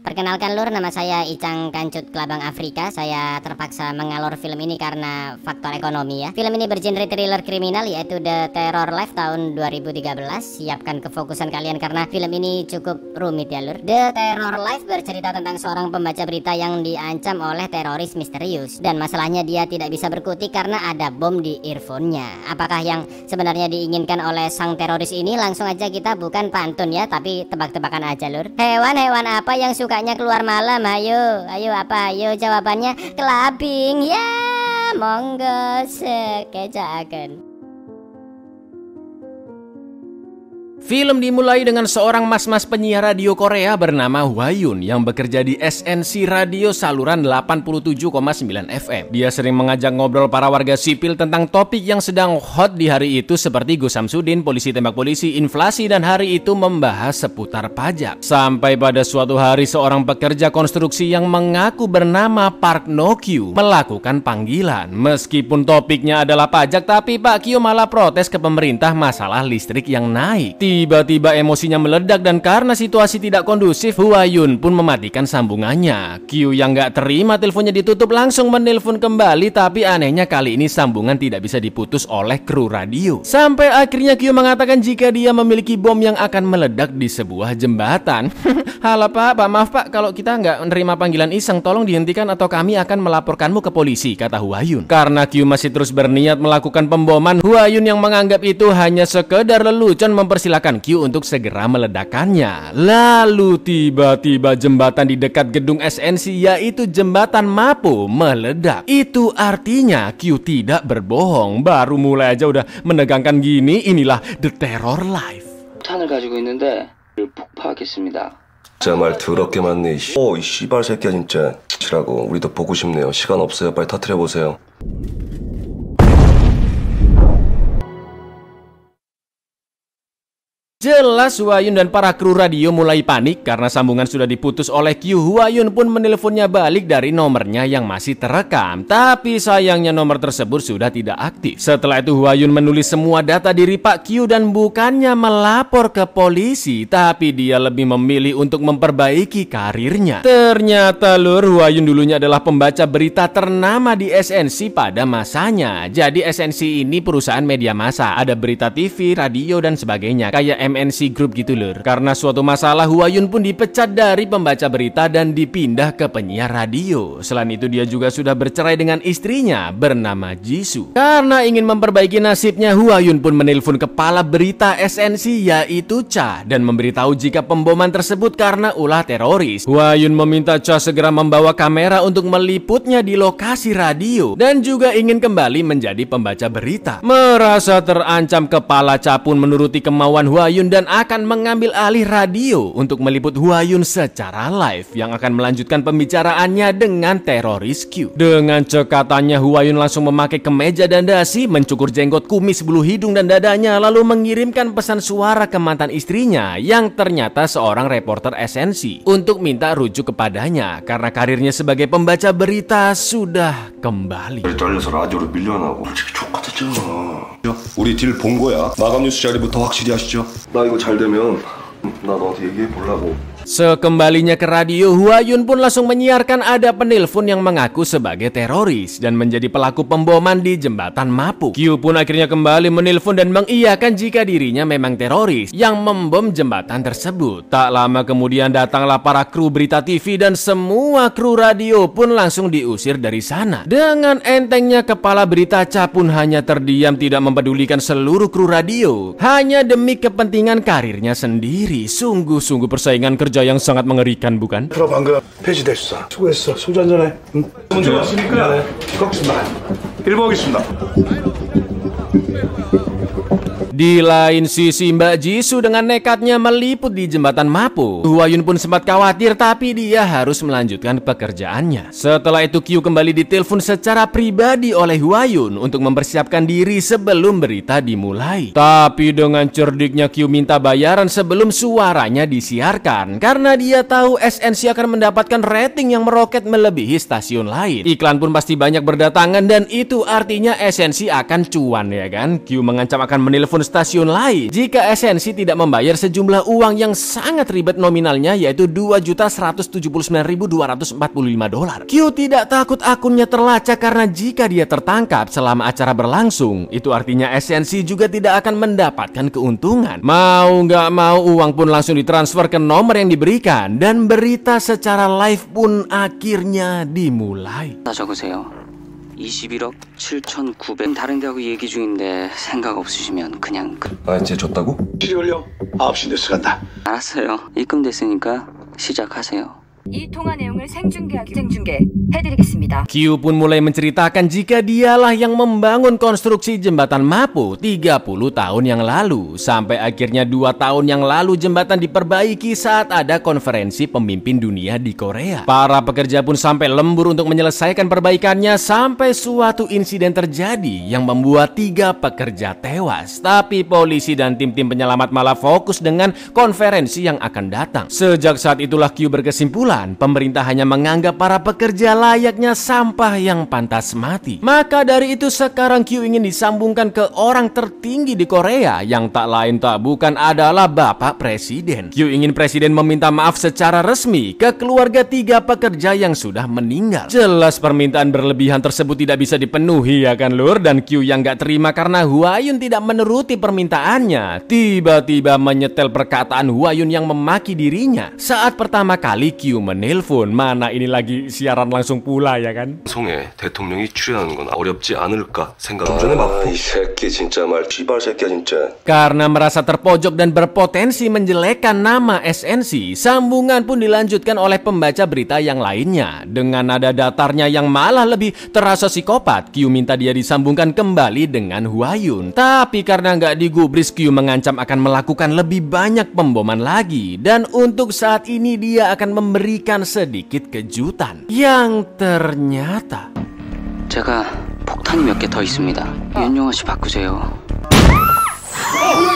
Perkenalkan lur, nama saya Icang Kancut Kelabang Afrika. Saya terpaksa mengalor film ini karena faktor ekonomi ya. Film ini bergenre thriller kriminal yaitu The Terror Life tahun 2013. Siapkan kefokusan kalian karena film ini cukup rumit ya lur. The Terror Life bercerita tentang seorang pembaca berita yang diancam oleh teroris misterius. Dan masalahnya dia tidak bisa berkutik karena ada bom di earphone-nya. Apakah yang sebenarnya diinginkan oleh sang teroris ini? Langsung aja kita bukan pantun ya, tapi tebak-tebakan aja lur. Hewan-hewan apa yang sukanya keluar malam? Ayo apa? Ayo jawabannya kelabing ya. Monggo sekejaken. Film dimulai dengan seorang mas-mas penyiar radio Korea bernama Hwayun yang bekerja di SNC Radio saluran 87,9 FM. Dia sering mengajak ngobrol para warga sipil tentang topik yang sedang hot di hari itu seperti Gus Samsudin, polisi tembak polisi, inflasi, dan hari itu membahas seputar pajak. Sampai pada suatu hari seorang pekerja konstruksi yang mengaku bernama Park No-kyu melakukan panggilan. Meskipun topiknya adalah pajak, tapi Pak Kyu malah protes ke pemerintah masalah listrik yang naik. Tiba-tiba emosinya meledak dan karena situasi tidak kondusif, Hwayun pun mematikan sambungannya. Kyu yang gak terima teleponnya ditutup langsung menelpon kembali, tapi anehnya kali ini sambungan tidak bisa diputus oleh kru radio. Sampai akhirnya Kyu mengatakan jika dia memiliki bom yang akan meledak di sebuah jembatan. Halo Pak, maaf Pak, kalau kita nggak menerima panggilan iseng, tolong dihentikan atau kami akan melaporkanmu ke polisi, kata Hwayun. Karena Kyu masih terus berniat melakukan pemboman, Hwayun yang menganggap itu hanya sekedar lelucon mempersilahkan Kyu untuk segera meledakkannya. Lalu tiba-tiba jembatan di dekat gedung SNC yaitu jembatan Mapo meledak. Itu artinya Kyu tidak berbohong. Baru mulai aja udah menegangkan gini, inilah The Terror Life. 탄을 가지고 있는데 폭파하겠습니다. 진짜 말 더럽게 많네. 이 씨발 새끼야 진짜. 치라고 우리도 보고 싶네요. 시간 없어요. 빨리 터뜨려 보세요. Jelas Hwayun dan para kru radio mulai panik karena sambungan sudah diputus oleh Kyu. Hwayun pun menelponnya balik dari nomornya yang masih terekam. Tapi sayangnya nomor tersebut sudah tidak aktif. Setelah itu Hwayun menulis semua data diri Pak Kyu dan bukannya melapor ke polisi, tapi dia lebih memilih untuk memperbaiki karirnya. Ternyata lur, Hwayun dulunya adalah pembaca berita ternama di SNC pada masanya. Jadi SNC ini perusahaan media massa, ada berita TV, radio dan sebagainya, kayak MNC Group gitu lur. Karena suatu masalah Hwayun pun dipecat dari pembaca berita dan dipindah ke penyiar radio. Selain itu dia juga sudah bercerai dengan istrinya bernama Jisoo. Karena ingin memperbaiki nasibnya, Hwayun pun menelpon kepala berita SNC yaitu Cha dan memberitahu jika pemboman tersebut karena ulah teroris. Hwayun meminta Cha segera membawa kamera untuk meliputnya di lokasi radio dan juga ingin kembali menjadi pembaca berita. Merasa terancam, kepala Cha pun menuruti kemauan Hwayun dan akan mengambil alih radio untuk meliput Hwayun secara live yang akan melanjutkan pembicaraannya dengan teroris Kyu. Dengan cekatannya Hwayun langsung memakai kemeja dan dasi, mencukur jenggot, kumis, bulu hidung dan dadanya, lalu mengirimkan pesan suara ke mantan istrinya yang ternyata seorang reporter SNC untuk minta rujuk kepadanya karena karirnya sebagai pembaca berita sudah kembali. 떨려서 라디오로 밀려나고 솔직히 족같았잖아. 우리 딜 본 거야. 마감 뉴스 자리부터 확실히 하시죠. 나 이거 잘 되면 나 너한테 얘기해 보려고. Sekembalinya ke radio, Hwayun pun langsung menyiarkan ada penelpon yang mengaku sebagai teroris dan menjadi pelaku pemboman di jembatan Mapo. Kyu pun akhirnya kembali menelpon dan mengiyakan jika dirinya memang teroris yang membom jembatan tersebut. Tak lama kemudian datanglah para kru berita TV dan semua kru radio pun langsung diusir dari sana. Dengan entengnya kepala berita Cha pun hanya terdiam, tidak mempedulikan seluruh kru radio hanya demi kepentingan karirnya sendiri. Sungguh-sungguh persaingan kerja yang sangat mengerikan, bukan? 들어 방금 폐지됐어. 수고했어. 소주 한잔해. 응? 문제 왔으니까 걱정 마. 일보겠습니다. Di lain sisi, Mbak Jisoo dengan nekatnya meliput di jembatan Mapo. Hwayun pun sempat khawatir, tapi dia harus melanjutkan pekerjaannya. Setelah itu Kyu kembali ditelepon secara pribadi oleh Hwayun untuk mempersiapkan diri sebelum berita dimulai. Tapi dengan cerdiknya Kyu minta bayaran sebelum suaranya disiarkan karena dia tahu SNC akan mendapatkan rating yang meroket melebihi stasiun lain. Iklan pun pasti banyak berdatangan dan itu artinya SNC akan cuan, ya kan? Kyu mengancam akan menelpon stasiun lain jika SNC tidak membayar sejumlah uang yang sangat ribet nominalnya, yaitu $2.179.245. Q tidak takut akunnya terlacak karena jika dia tertangkap selama acara berlangsung, itu artinya SNC juga tidak akan mendapatkan keuntungan. Mau nggak mau uang pun langsung ditransfer ke nomor yang diberikan dan berita secara live pun akhirnya dimulai. 적으세요. 21억 7,900. 다른 데하고 얘기 중인데 생각 없으시면 그냥 이제 줬다고? 시리얼령 9시 뉴스 간다. 알았어요. 입금됐으니까 시작하세요. 이 통화 내용을 생중계해드리겠습니다. Q pun mulai menceritakan jika dialah yang membangun konstruksi jembatan Mapo 30 tahun yang lalu. Sampai akhirnya 2 tahun yang lalu jembatan diperbaiki saat ada konferensi pemimpin dunia di Korea. Para pekerja pun sampai lembur untuk menyelesaikan perbaikannya sampai suatu insiden terjadi yang membuat 3 pekerja tewas. Tapi polisi dan tim-tim penyelamat malah fokus dengan konferensi yang akan datang. Sejak saat itulah Q berkesimpulan pemerintah hanya menganggap para pekerja layaknya sampah yang pantas mati. Maka dari itu sekarang Q ingin disambungkan ke orang tertinggi di Korea yang tak lain tak bukan adalah Bapak Presiden. Q ingin Presiden meminta maaf secara resmi ke keluarga 3 pekerja yang sudah meninggal. Jelas permintaan berlebihan tersebut tidak bisa dipenuhi ya kan Lur, dan Q yang gak terima karena Hwayun tidak menuruti permintaannya tiba-tiba menyetel perkataan Hwayun yang memaki dirinya. Saat pertama kali Q menelpon, mana ini lagi siaran langsung pula ya kan. 방송에 대통령이 출연하는 건 어렵지 않을까 생각. 좀 전에 이 새끼 진짜 말 씨발 새끼야 진짜. Karena merasa terpojok dan berpotensi menjelekkan nama SNC, sambungan pun dilanjutkan oleh pembaca berita yang lainnya dengan nada datarnya yang malah lebih terasa psikopat. Q minta dia disambungkan kembali dengan Hwayun, tapi karena nggak digubris, Q mengancam akan melakukan lebih banyak pemboman lagi dan untuk saat ini dia akan memberikan sedikit kejutan yang ternyata 제가 폭탄이 몇 개 더 있습니다. 윤용아 씨 바꾸세요.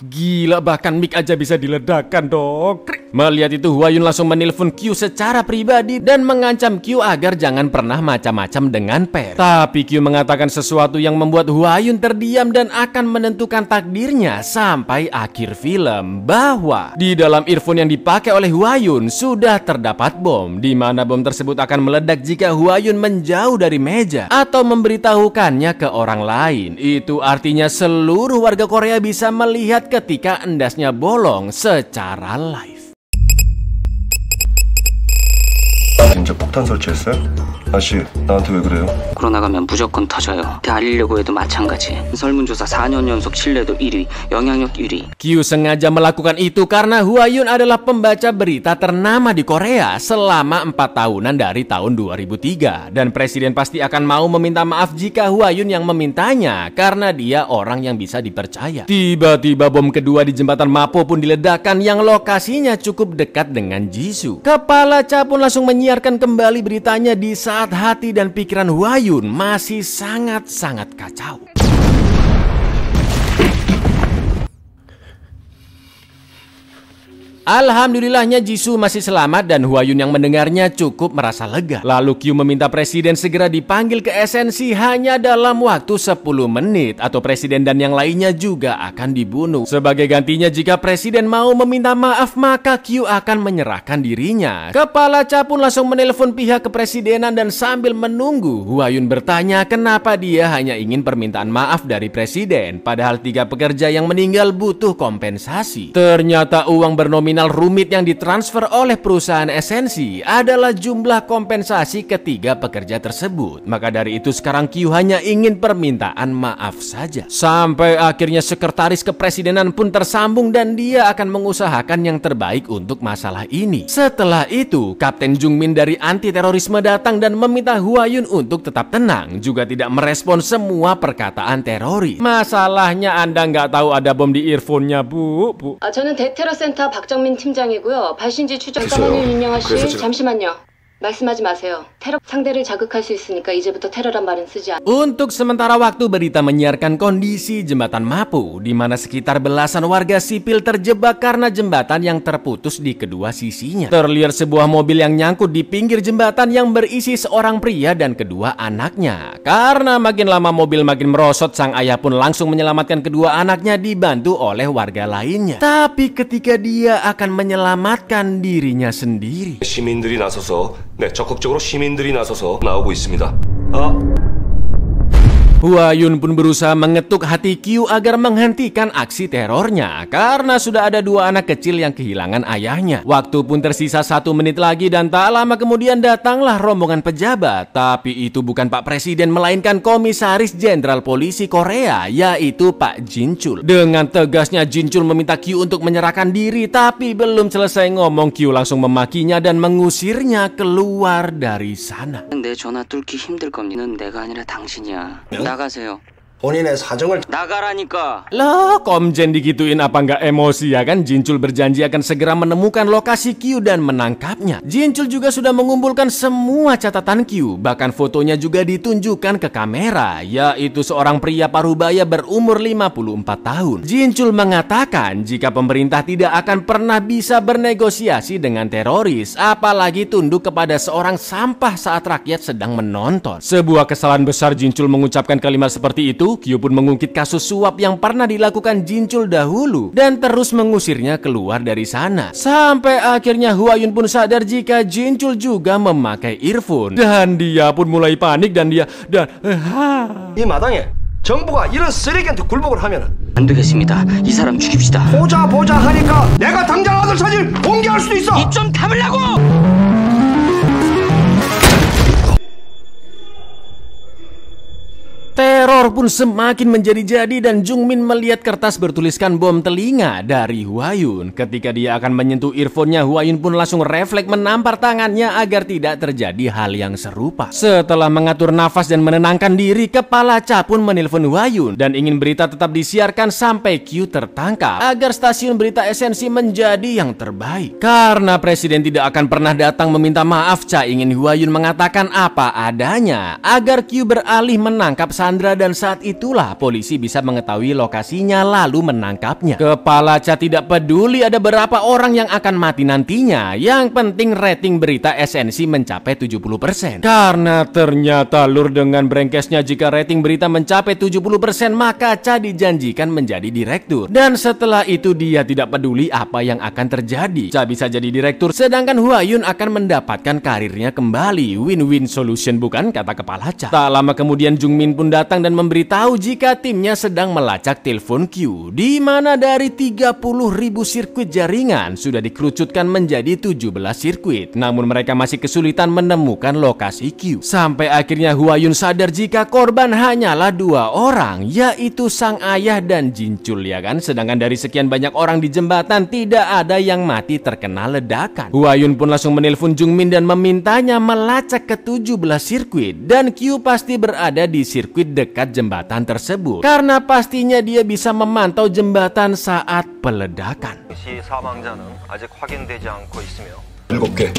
Gila, bahkan mic aja bisa diledakkan dong. Melihat itu Hwayun langsung menelpon Q secara pribadi dan mengancam Q agar jangan pernah macam-macam dengan pers. Tapi Q mengatakan sesuatu yang membuat Hwayun terdiam dan akan menentukan takdirnya sampai akhir film, bahwa di dalam earphone yang dipakai oleh Hwayun sudah terdapat bom, di mana bom tersebut akan meledak jika Hwayun menjauh dari meja atau memberitahukannya ke orang lain. Itu artinya seluruh warga Korea bisa melihat ketika endasnya bolong secara live. 진짜 폭탄 설치했어요? 아씨, 나한테 왜 그래요? 코로나가면 무조건 터져요. 알리려고 해도 마찬가지. 설문조사 4년 연속 신뢰도 1위, 영향력 1위. Q sengaja melakukan itu karena Hwayun adalah pembaca berita ternama di Korea selama 4 tahunan dari tahun 2003. Dan Presiden pasti akan mau meminta maaf jika Hwayun yang memintanya karena dia orang yang bisa dipercaya. Tiba-tiba bom kedua di jembatan Mapo pun diledakkan yang lokasinya cukup dekat dengan Jisoo. Kepala Cha pun langsung menyiarkan kembali beritanya di saat hati dan pikiran Hwayun masih sangat-sangat kacau. Alhamdulillahnya Jisoo masih selamat dan Hwayun yang mendengarnya cukup merasa lega. Lalu Q meminta Presiden segera dipanggil ke SNC hanya dalam waktu 10 menit atau Presiden dan yang lainnya juga akan dibunuh. Sebagai gantinya jika Presiden mau meminta maaf maka Q akan menyerahkan dirinya. Kepala Cha pun langsung menelpon pihak kepresidenan dan sambil menunggu Hwayun bertanya kenapa dia hanya ingin permintaan maaf dari Presiden padahal 3 pekerja yang meninggal butuh kompensasi. Ternyata uang bernominal rumit yang ditransfer oleh perusahaan SNC adalah jumlah kompensasi ketiga pekerja tersebut. Maka dari itu sekarang Q hanya ingin permintaan maaf saja. Sampai akhirnya sekretaris kepresidenan pun tersambung dan dia akan mengusahakan yang terbaik untuk masalah ini. Setelah itu Kapten Jungmin dari anti terorisme datang dan meminta Hwayun untuk tetap tenang, juga tidak merespon semua perkataan teroris. Masalahnya Anda nggak tahu ada bom di earphone-nya, Bu. 저는 대테러센터 박정민 팀장이고요. 발신지 추적. 잠깐만요, 윤영아 씨. 잠시만요. 말씀하지 마세요. 테러 상대를 자극할 수 있으니까 이제부터 테러란 말은 쓰지 않. Untuk sementara waktu, berita menyiarkan kondisi jembatan Mapu, di mana sekitar belasan warga sipil terjebak karena jembatan yang terputus di kedua sisinya. Terlihat sebuah mobil yang nyangkut di pinggir jembatan yang berisi seorang pria dan kedua anaknya. Karena makin lama mobil makin merosot, sang ayah pun langsung menyelamatkan kedua anaknya dibantu oleh warga lainnya. Tapi ketika dia akan menyelamatkan dirinya sendiri, 시민들이 나서서 적극적으로 시민들이 나서서 나오고 있습니다. Huayun pun berusaha mengetuk hati Q agar menghentikan aksi terornya karena sudah ada dua anak kecil yang kehilangan ayahnya. Waktu pun tersisa 1 menit lagi dan tak lama kemudian datanglah rombongan pejabat. Tapi itu bukan Pak Presiden melainkan Komisaris Jenderal Polisi Korea, yaitu Pak Jinchul. Dengan tegasnya Jinchul meminta Q untuk menyerahkan diri, tapi belum selesai ngomong Q langsung memakinya dan mengusirnya keluar dari sana. 내 전화 뚫기 힘들 겁니다. 내가 아니라 당신이야. 나가세요. 본인의 사정을 나가라니까. Loh, Komjen digituin apa nggak emosi ya kan? Jinchul berjanji akan segera menemukan lokasi Q dan menangkapnya. Jinchul juga sudah mengumpulkan semua catatan Q, bahkan fotonya juga ditunjukkan ke kamera, yaitu seorang pria parubaya berumur 54 tahun. Jinchul mengatakan jika pemerintah tidak akan pernah bisa bernegosiasi dengan teroris, apalagi tunduk kepada seorang sampah saat rakyat sedang menonton. Sebuah kesalahan besar Jinchul mengucapkan kalimat seperti itu. Q pun mengungkit kasus suap yang pernah dilakukan Jinchul dahulu dan terus mengusirnya keluar dari sana. Sampai akhirnya Huayun pun sadar jika Jinchul juga memakai earphone dan dia pun mulai panik dan 이 마당에 정부가 이런 쓰레기한테 굴복을 하면 안 되겠습니다. 이 사람 죽입시다. 보자 하니까 내가 당장 아들 사진 공개할 수도 있어. 입 좀 다물라고. Teror pun semakin menjadi-jadi dan Jungmin melihat kertas bertuliskan bom telinga dari Huayun. Ketika dia akan menyentuh earphone-nya, Huayun pun langsung refleks menampar tangannya agar tidak terjadi hal yang serupa. Setelah mengatur nafas dan menenangkan diri, Kepala Cha pun menelpon Huayun dan ingin berita tetap disiarkan sampai Q tertangkap agar stasiun berita esensi menjadi yang terbaik. Karena Presiden tidak akan pernah datang meminta maaf, Cha ingin Huayun mengatakan apa adanya agar Q beralih menangkap Sandra, dan saat itulah polisi bisa mengetahui lokasinya lalu menangkapnya. Kepala Cha tidak peduli ada berapa orang yang akan mati nantinya, yang penting rating berita esensi mencapai 70%. Karena ternyata lur dengan brengkesnya jika rating berita mencapai 70%, maka Cha dijanjikan menjadi direktur. Dan setelah itu dia tidak peduli apa yang akan terjadi. Cha bisa jadi direktur sedangkan Huayun akan mendapatkan karirnya kembali. Win-win solution bukan, kata Kepala Cha. Tak lama kemudian Jungmin pun datang dan memberitahu jika timnya sedang melacak telepon Q, di mana dari 30.000 sirkuit jaringan sudah dikerucutkan menjadi 17 sirkuit. Namun mereka masih kesulitan menemukan lokasi Q. Sampai akhirnya Huayun sadar jika korban hanyalah 2 orang, yaitu sang ayah dan Jinchul ya kan. Sedangkan dari sekian banyak orang di jembatan tidak ada yang mati terkena ledakan. Huayun pun langsung menelpon Jungmin dan memintanya melacak ke 17 sirkuit, dan Q pasti berada di sirkuit dekat jembatan tersebut karena pastinya dia bisa memantau jembatan saat peledakan. 시 사망자는 아직 확인되지 않고 있으며 7개.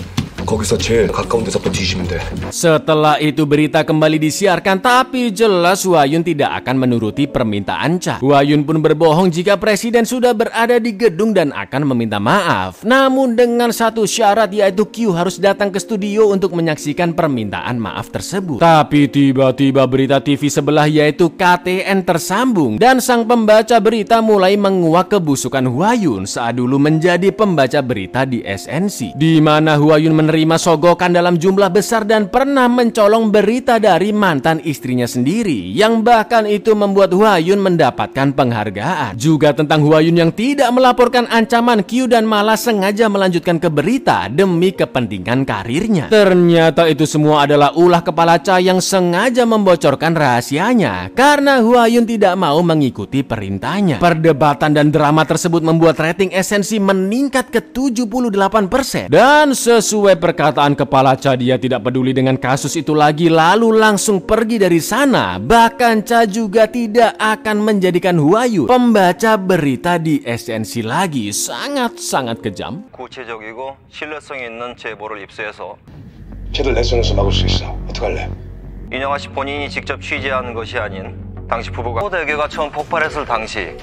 거기서 제일 가까운 데서 뒤지면 돼. Setelah itu berita kembali disiarkan, tapi jelas Huayun tidak akan menuruti permintaan Cha. Huayun pun berbohong jika Presiden sudah berada di gedung dan akan meminta maaf. Namun dengan satu syarat, yaitu Q harus datang ke studio untuk menyaksikan permintaan maaf tersebut. Tapi tiba-tiba berita TV sebelah yaitu KTN tersambung dan sang pembaca berita mulai menguak kebusukan Huayun saat dulu menjadi pembaca berita di SNC, di mana Huayun menerima sogokan dalam jumlah besar dan pernah mencolong berita dari mantan istrinya sendiri, yang bahkan itu membuat Huayun mendapatkan penghargaan. Juga tentang Huayun yang tidak melaporkan ancaman Q dan malah sengaja melanjutkan ke berita demi kepentingan karirnya. Ternyata itu semua adalah ulah Kepala Cha yang sengaja membocorkan rahasianya karena Huayun tidak mau mengikuti perintahnya. Perdebatan dan drama tersebut membuat rating esensi meningkat ke 78%, dan sesuai perkataan Kepala Cha, dia tidak peduli dengan kasus itu lagi lalu langsung pergi dari sana. Bahkan Cha juga tidak akan menjadikan Huayun pembaca berita di esensi lagi. Sangat-sangat kejam. 구체적이고 신뢰성 있는 제보를 입수해서 쟤들 내 손에서 막을 수 있어. 어떡할래? 윤영아 씨 본인이 직접 취재한 것이 아닌 당시 부부가 대교가 처음 폭발했을 당시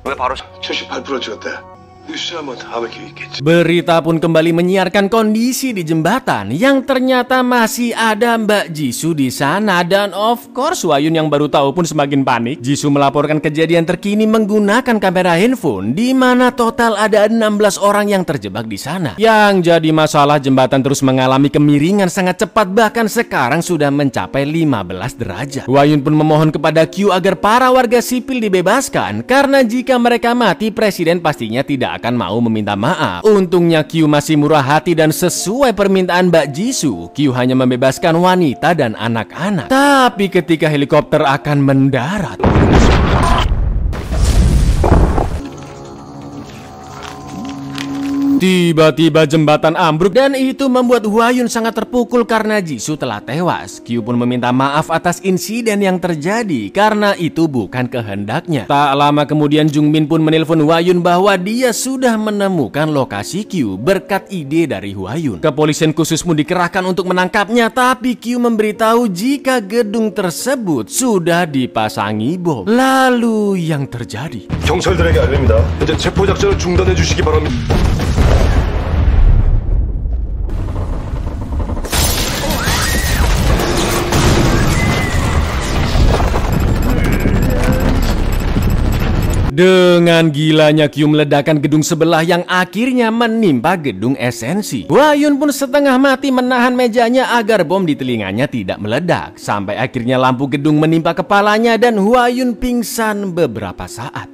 왜 바로 78% 찍었대. 뉴스야 뭐 다음에 기회 있겠지. Berita pun kembali menyiarkan kondisi di jembatan yang ternyata masih ada Mbak Jisoo di sana, dan of course Hwa-Yun yang baru tahu pun semakin panik. Jisoo melaporkan kejadian terkini menggunakan kamera handphone di mana total ada 16 orang yang terjebak di sana. Yang jadi masalah, jembatan terus mengalami kemiringan sangat cepat, bahkan sekarang sudah mencapai 15 derajat. Hwa-Yun pun memohon kepada Q agar para warga sipil dibebaskan karena jika mereka mati presiden pastinya tidak akan mau meminta maaf. Untungnya Q masih murah hati dan sesuai permintaan Mbak Jisoo, Q hanya membebaskan wanita dan anak-anak. Tapi ketika helikopter akan mendarat, tiba-tiba jembatan ambruk dan itu membuat Hwa-Yun sangat terpukul karena Jisoo telah tewas. Q pun meminta maaf atas insiden yang terjadi karena itu bukan kehendaknya. Tak lama kemudian Jungmin pun menelpon Hwa-Yun bahwa dia sudah menemukan lokasi Q berkat ide dari Hwa-Yun. Kepolisian khusus pun dikerahkan untuk menangkapnya, tapi Q memberitahu jika gedung tersebut sudah dipasangi bom. Lalu yang terjadi? 경찰들에게 알립니다. 현재 체포 작전을 중단해 주시기 바랍니다. Dengan gilanya Q meledakkan gedung sebelah yang akhirnya menimpa gedung SNC. Hwa-Yun pun setengah mati menahan mejanya agar bom di telinganya tidak meledak. Sampai akhirnya lampu gedung menimpa kepalanya dan Hwa-Yun pingsan beberapa saat.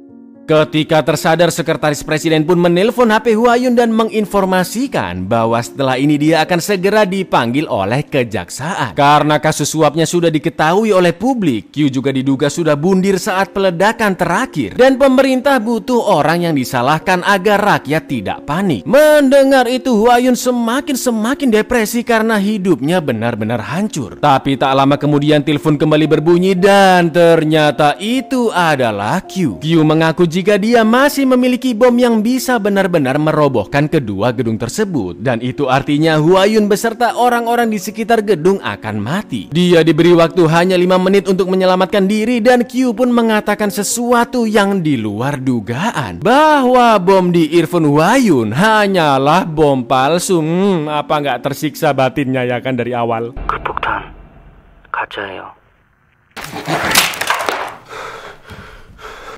Ketika tersadar, sekretaris presiden pun menelpon HP Hwa-Yun dan menginformasikan bahwa setelah ini dia akan segera dipanggil oleh kejaksaan. Karena kasus suapnya sudah diketahui oleh publik, Q juga diduga sudah bundir saat peledakan terakhir. Dan pemerintah butuh orang yang disalahkan agar rakyat tidak panik. Mendengar itu, Hwa-Yun semakin depresi karena hidupnya benar-benar hancur. Tapi tak lama kemudian telepon kembali berbunyi dan ternyata itu adalah Q. Q mengaku jika dia masih memiliki bom yang bisa benar-benar merobohkan kedua gedung tersebut, dan itu artinya Hwa-Yun beserta orang-orang di sekitar gedung akan mati. Dia diberi waktu hanya 5 menit untuk menyelamatkan diri dan Q pun mengatakan sesuatu yang di luar dugaan, bahwa bom di earphone Hwa-Yun hanyalah bom palsu. Apa nggak tersiksa batinnya ya kan dari awal? 그 폭탄 가짜예요.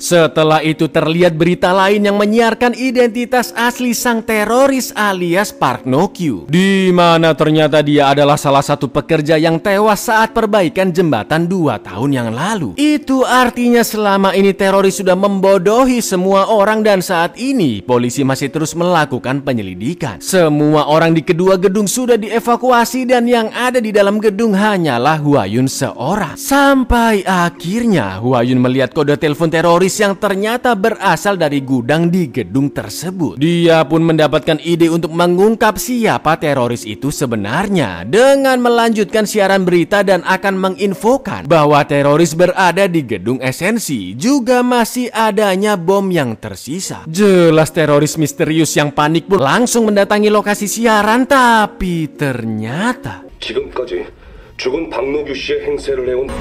Setelah itu terlihat berita lain yang menyiarkan identitas asli sang teroris alias Park No-kyu, di mana ternyata dia adalah salah satu pekerja yang tewas saat perbaikan jembatan 2 tahun yang lalu. Itu artinya selama ini teroris sudah membodohi semua orang dan saat ini polisi masih terus melakukan penyelidikan. Semua orang di kedua gedung sudah dievakuasi dan yang ada di dalam gedung hanyalah Hwa-Yun seorang. Sampai akhirnya Hwa-Yun melihat kode telepon teroris yang ternyata berasal dari gudang di gedung tersebut. Dia pun mendapatkan ide untuk mengungkap siapa teroris itu sebenarnya dengan melanjutkan siaran berita dan akan menginfokan bahwa teroris berada di gedung SNC, juga masih adanya bom yang tersisa. Jelas teroris misterius yang panik pun langsung mendatangi lokasi siaran, tapi ternyata 지금까지 죽은 박노규 씨의 행세를 해온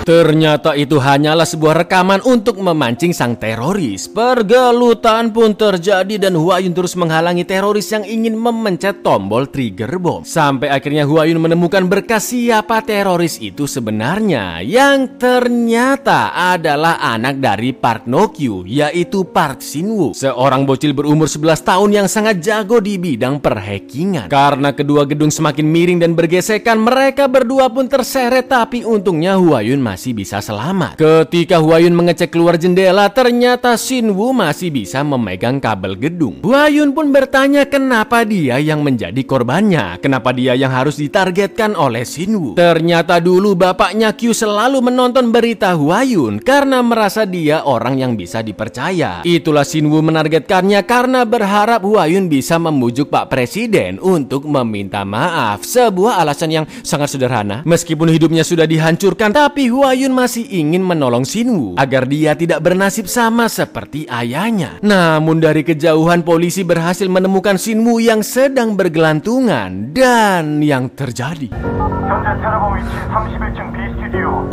ternyata itu hanyalah sebuah rekaman untuk memancing sang teroris. Pergelutan pun terjadi dan Hwa-Yun terus menghalangi teroris yang ingin memencet tombol trigger bom. Sampai akhirnya Hwa-Yun menemukan berkas siapa teroris itu sebenarnya, yang ternyata adalah anak dari Park No-kyu, yaitu Park Shin-woo, seorang bocil berumur 11 tahun yang sangat jago di bidang perhackingan. Karena kedua gedung semakin miring dan bergesekan, mereka berdua pun terseret, tapi untungnya Hwa-Yun masih bisa selamat. Ketika Hwa-Yun mengecek keluar jendela, ternyata Shin-woo masih bisa memegang kabel gedung. Hwa-Yun pun bertanya kenapa dia yang menjadi korbannya, kenapa dia yang harus ditargetkan oleh Shin-woo. Ternyata dulu bapaknya Q selalu menonton berita Hwa-Yun karena merasa dia orang yang bisa dipercaya. Itulah Shin-woo menargetkannya karena berharap Hwa-Yun bisa membujuk Pak Presiden untuk meminta maaf. Sebuah alasan yang sangat sederhana. Meskipun hidupnya sudah dihancurkan, tapi Hwa Hwa-yun masih ingin menolong Shin-woo agar dia tidak bernasib sama seperti ayahnya. Namun dari kejauhan polisi berhasil menemukan Shin-woo yang sedang bergelantungan dan yang terjadi. 현재 테러범 위치 31층 B 스튜디오.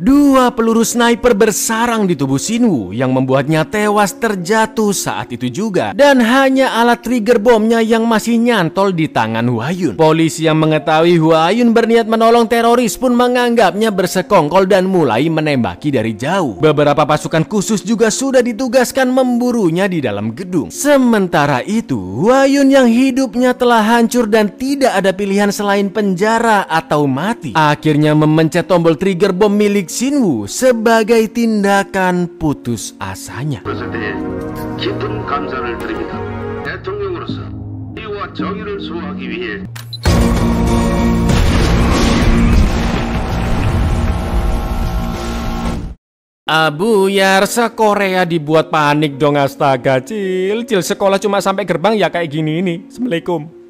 Dua peluru sniper bersarang di tubuh Shin-woo yang membuatnya tewas terjatuh saat itu juga. Dan hanya alat trigger bomnya yang masih nyantol di tangan Hwa-yun. Polisi yang mengetahui Hwa-yun berniat menolong teroris pun menganggapnya bersekongkol dan mulai menembaki dari jauh. Beberapa pasukan khusus juga sudah ditugaskan memburunya di dalam gedung. Sementara itu, Hwa-yun yang hidupnya telah hancur dan tidak ada pilihan selain penjara atau mati, akhirnya memencet tombol trigger bom milik Shin-woo sebagai tindakan putus asanya. 그것에 대해 깊은 감사를 드립니다. 대통령으로서 이와 정의를 수호하기 위해 Buyar, se-Korea dibuat panik dong, astaga. Cil sekolah cuma sampai gerbang ya kayak gini ini. Assalamualaikum.